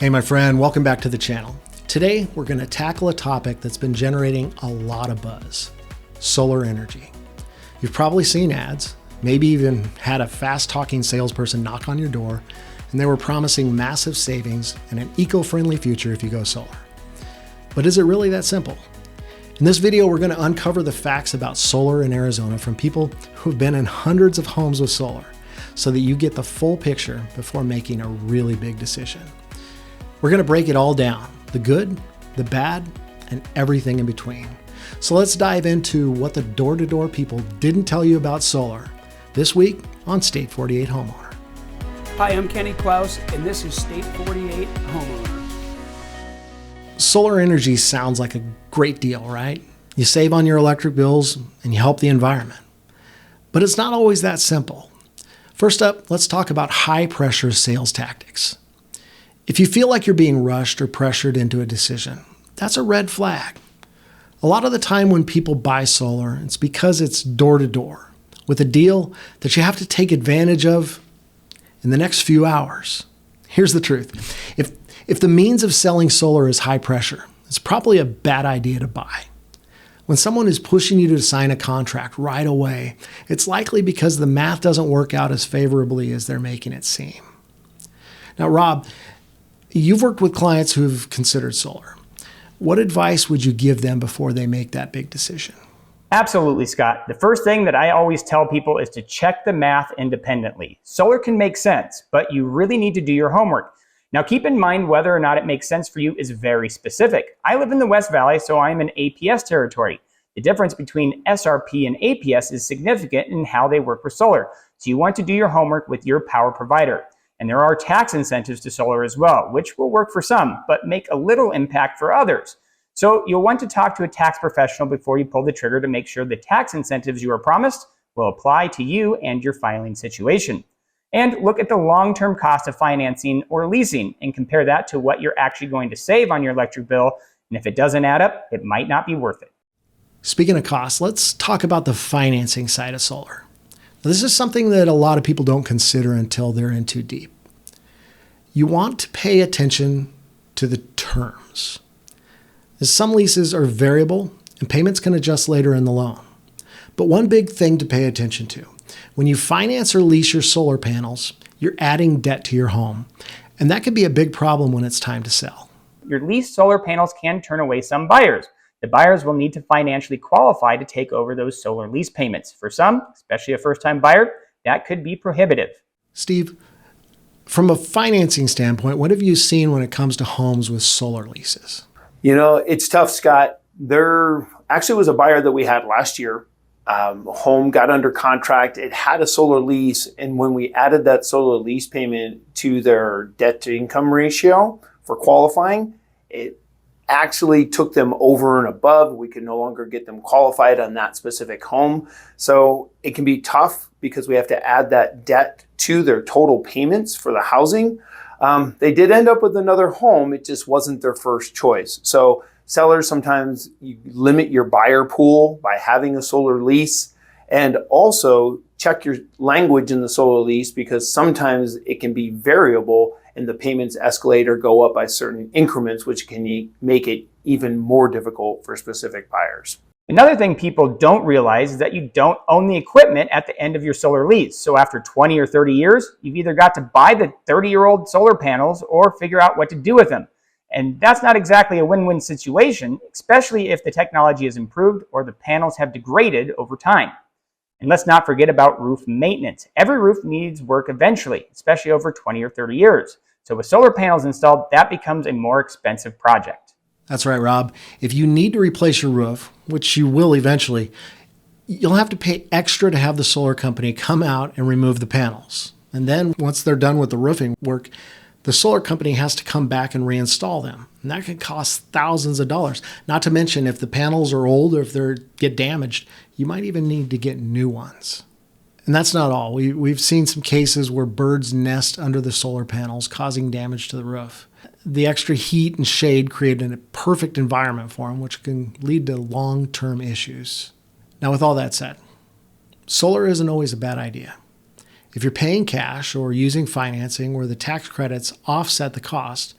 Hey my friend, welcome back to the channel. Today we're going to tackle a topic that's been generating a lot of buzz: solar energy. You've probably seen ads, maybe even had a fast-talking salesperson knock on your door, and they were promising massive savings and an eco-friendly future if you go solar. But is it really that simple? In this video, we're going to uncover the facts about solar in Arizona from people who've been in hundreds of homes with solar, so that you get the full picture before making a really big decision. We're going to break it all down: the good, the bad, and everything in between. So let's dive into what the door-to-door people didn't tell you about solar this week on State 48 Homeowner. Hi, I'm Klaus, and this is State 48 Homeowner. Solar energy sounds like a great deal, right? You save on your electric bills and you help the environment. But it's not always that simple. First up, let's talk about high-pressure sales tactics. If you feel like you're being rushed or pressured into a decision, that's a red flag. A lot of the time when people buy solar, it's because it's door-to-door with a deal that you have to take advantage of in the next few hours. Here's the truth. If the means of selling solar is high pressure, it's probably a bad idea to buy. When someone is pushing you to sign a contract right away, it's likely because the math doesn't work out as favorably as they're making it seem. Now, Rob, you've worked with clients who've considered solar. What advice would you give them before they make that big decision? Absolutely, Scott. The first thing that I always tell people is to check the math independently. Solar can make sense, but you really need to do your homework. Now, keep in mind whether or not it makes sense for you is very specific. I live in the West Valley, so I'm in APS territory. The difference between SRP and APS is significant in how they work with solar. So you want to do your homework with your power provider. And there are tax incentives to solar as well, which will work for some, but make a little impact for others. So you'll want to talk to a tax professional before you pull the trigger to make sure the tax incentives you are promised will apply to you and your filing situation. And look at the long-term cost of financing or leasing and compare that to what you're actually going to save on your electric bill. And if it doesn't add up, it might not be worth it. Speaking of costs, let's talk about the financing side of solar. This is something that a lot of people don't consider until they're in too deep. You want to pay attention to the terms, as some leases are variable and payments can adjust later in the loan. But one big thing to pay attention to: when you finance or lease your solar panels, you're adding debt to your home, and that could be a big problem when it's time to sell. Your leased solar panels can turn away some buyers. The buyers will need to financially qualify to take over those solar lease payments. For some, especially a first-time buyer, that could be prohibitive. Steve, from a financing standpoint, what have you seen when it comes to homes with solar leases? You know, it's tough, Scott. There actually was a buyer that we had last year. Home got under contract. It had a solar lease. And when we added that solar lease payment to their debt to income ratio for qualifying, it actually took them over and above. We could no longer get them qualified on that specific home. So it can be tough because we have to add that debt to their total payments for the housing. They did end up with another home. It just wasn't their first choice. So sellers, sometimes you limit your buyer pool by having a solar lease, and also check your language in the solar lease, because sometimes it can be variable and the payments escalate or go up by certain increments, which can make it even more difficult for specific buyers. Another thing people don't realize is that you don't own the equipment at the end of your solar lease. So after 20 or 30 years, you've either got to buy the 30-year-old solar panels or figure out what to do with them. And that's not exactly a win-win situation, especially if the technology has improved or the panels have degraded over time. And let's not forget about roof maintenance. Every roof needs work eventually, especially over 20 or 30 years. So with solar panels installed, that becomes a more expensive project. That's right, Rob. If you need to replace your roof, which you will eventually, you'll have to pay extra to have the solar company come out and remove the panels. And then once they're done with the roofing work, the solar company has to come back and reinstall them. And that can cost thousands of dollars. Not to mention, if the panels are old or if they get damaged, you might even need to get new ones. And that's not all. We've seen some cases where birds nest under the solar panels, causing damage to the roof. The extra heat and shade create a perfect environment for them, which can lead to long-term issues. Now, with all that said, solar isn't always a bad idea. If you're paying cash or using financing where the tax credits offset the cost,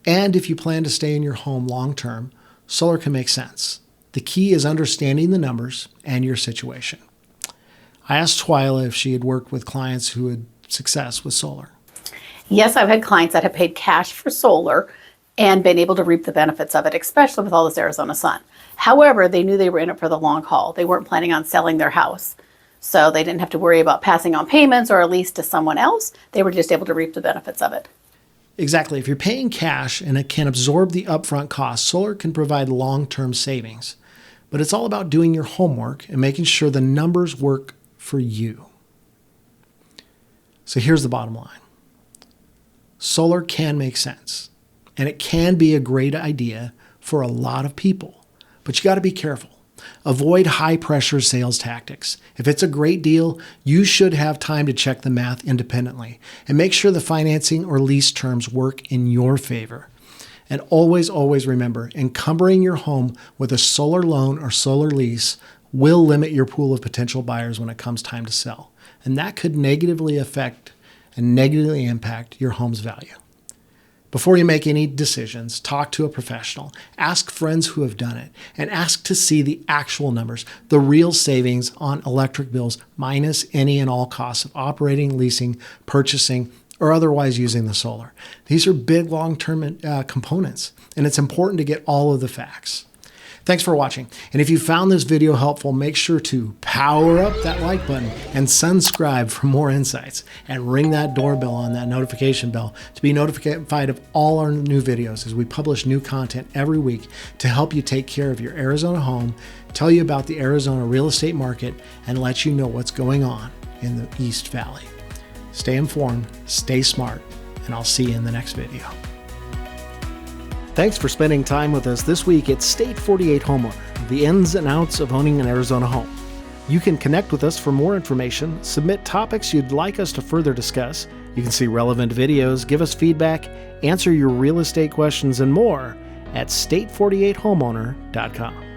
And if you plan to stay in your home long term, solar can make sense. The key is understanding the numbers and your situation. I asked Twyla if she had worked with clients who had success with solar. Yes, I've had clients that have paid cash for solar and been able to reap the benefits of it, especially with all this Arizona sun. However, they knew they were in it for the long haul. They weren't planning on selling their house. So they didn't have to worry about passing on payments or a lease to someone else. They were just able to reap the benefits of it. Exactly. If you're paying cash and it can absorb the upfront costs, solar can provide long-term savings. But it's all about doing your homework and making sure the numbers work for you. So here's the bottom line. Solar can make sense, and it can be a great idea for a lot of people, but you got to be careful. Avoid high-pressure sales tactics. If it's a great deal, you should have time to check the math independently and make sure the financing or lease terms work in your favor. And always, always remember, encumbering your home with a solar loan or solar lease will limit your pool of potential buyers when it comes time to sell. And that could negatively affect and negatively impact your home's value. Before you make any decisions, talk to a professional, ask friends who have done it, and ask to see the actual numbers, the real savings on electric bills minus any and all costs of operating, leasing, purchasing, or otherwise using the solar. These are big long-term components, and it's important to get all of the facts. Thanks for watching. And if you found this video helpful, make sure to power up that like button and subscribe for more insights, and ring that doorbell on that notification bell to be notified of all our new videos as we publish new content every week to help you take care of your Arizona home, tell you about the Arizona real estate market, and let you know what's going on in the East Valley. Stay informed, stay smart, and I'll see you in the next video. Thanks for spending time with us this week at State 48 Homeowner, the ins and outs of owning an Arizona home. You can connect with us for more information, submit topics you'd like us to further discuss. You can see relevant videos, give us feedback, answer your real estate questions, and more at state48homeowner.com.